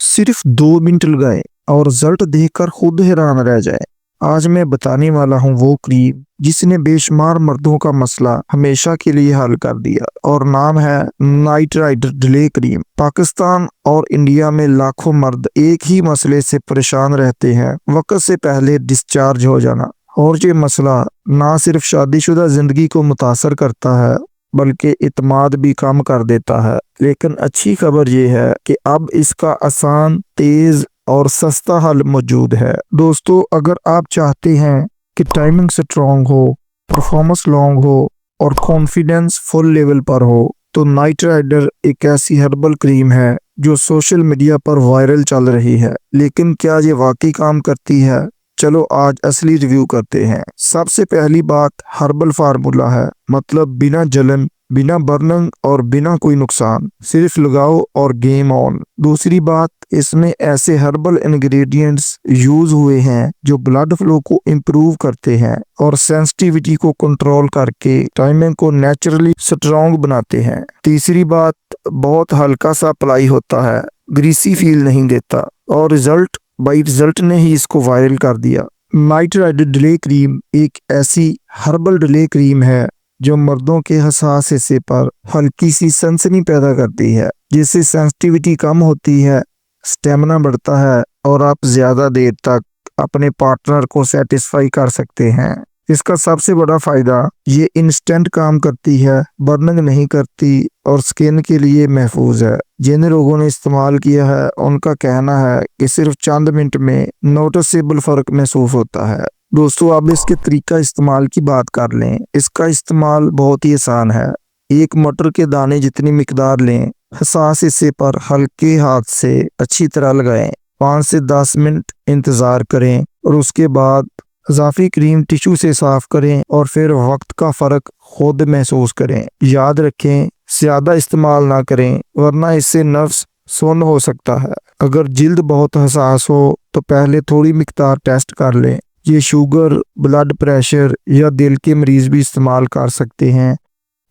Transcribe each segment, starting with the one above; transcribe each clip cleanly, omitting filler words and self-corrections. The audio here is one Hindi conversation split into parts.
सिर्फ 2 मिनट लगाए और रिजल्ट देखकर खुद हैरान रह जाए। आज मैं बताने वाला हूँ वो क्रीम जिसने बेशुमार मर्दों का मसला हमेशा के लिए हल कर दिया, और नाम है Night Rider delay cream. Pakistan और इंडिया में लाखों मर्द एक ही मसले से परेशान रहते हैं, वक्त से पहले डिस्चार्ज हो जाना। और ये मसला ना सिर्फ शादीशुदा जिंदगी को मुतासर करता है बल्कि इत्मीनान भी कम कर देता है। लेकिन अच्छी खबर ये है कि अब इसका आसान, तेज और सस्ता हल मौजूद है। दोस्तों, अगर आप चाहते हैं कि टाइमिंग स्ट्रॉन्ग हो, परफॉर्मेंस लॉन्ग हो और कॉन्फिडेंस फुल लेवल पर हो, तो नाइट राइडर एक ऐसी हर्बल क्रीम है जो सोशल मीडिया पर वायरल चल रही है। लेकिन क्या ये वाकई काम करती है? चलो आज असली रिव्यू करते हैं। सबसे पहली बात हर्बल फार्मूला है, मतलब बिना जलन, बिना बर्निंग और बिना कोई नुकसान, सिर्फ लगाओ और गेम ऑन। दूसरी बात, इसमें ऐसे हर्बल इंग्रेडिएंट्स यूज हुए हैं जो ब्लड फ्लो को इम्प्रूव करते हैं और सेंसिटिविटी को कंट्रोल करके टाइमिंग को नेचुरली स्ट्रॉन्ग बनाते हैं। तीसरी बात, बहुत हल्का सा अप्लाई होता है, ग्रीसी फील नहीं देता, और रिजल्ट ने ही इसको वायरल कर दिया। नाइट राइडर डिले क्रीम एक ऐसी हर्बल डिले क्रीम है जो मर्दों के हसास हिस्से पर हल्की सी सनसनी पैदा करती है, जिससे सेंसिटिविटी कम होती है, स्टेमिना बढ़ता है और आप ज्यादा देर तक अपने पार्टनर को सेटिस्फाई कर सकते हैं। इसका सबसे बड़ा फायदा, ये इंस्टेंट काम करती है, बर्निंग नहीं करती और स्किन के लिए महफूज है। जिन लोगों ने इस्तेमाल किया है उनका कहना है कि सिर्फ चंद मिनट में नोटिसेबल फर्क महसूस होता है। दोस्तों, अब इसके तरीका इस्तेमाल की बात कर लें। इसका इस्तेमाल बहुत ही आसान है। एक मटर के दाने जितनी मिकदार लें, हसास हिस्से पर हल्के हाथ से अच्छी तरह लगाएं, 5 से 10 मिनट इंतजार करें और उसके बाद इजाफी क्रीम टिश्यू से साफ करें और फिर वक्त का फर्क खुद महसूस करें। याद रखें, ज्यादा इस्तेमाल ना करें वरना इससे नर्व्स सुन्न हो सकता है। अगर जिल्द बहुत हसास हो तो पहले थोड़ी मिकदार टेस्ट कर लें। ये शुगर, ब्लड प्रेशर या दिल के मरीज भी इस्तेमाल कर सकते हैं,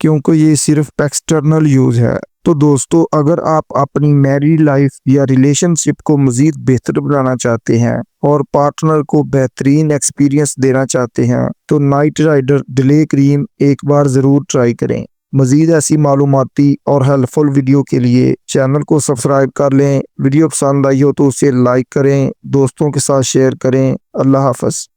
क्योंकि ये सिर्फ एक्सटर्नल यूज है। तो दोस्तों, अगर आप अपनी मैरिड लाइफ या रिलेशनशिप को मजीद बेहतर बनाना चाहते हैं और पार्टनर को बेहतरीन एक्सपीरियंस देना चाहते हैं, तो नाइट राइडर डिले क्रीम एक बार जरूर ट्राई करें। मजीद ऐसी मालूमाती और हेल्पफुल वीडियो के लिए चैनल को सब्सक्राइब कर लें। वीडियो पसंद आई हो तो उसे लाइक करें, दोस्तों के साथ शेयर करें। अल्लाह हाफ़िज़।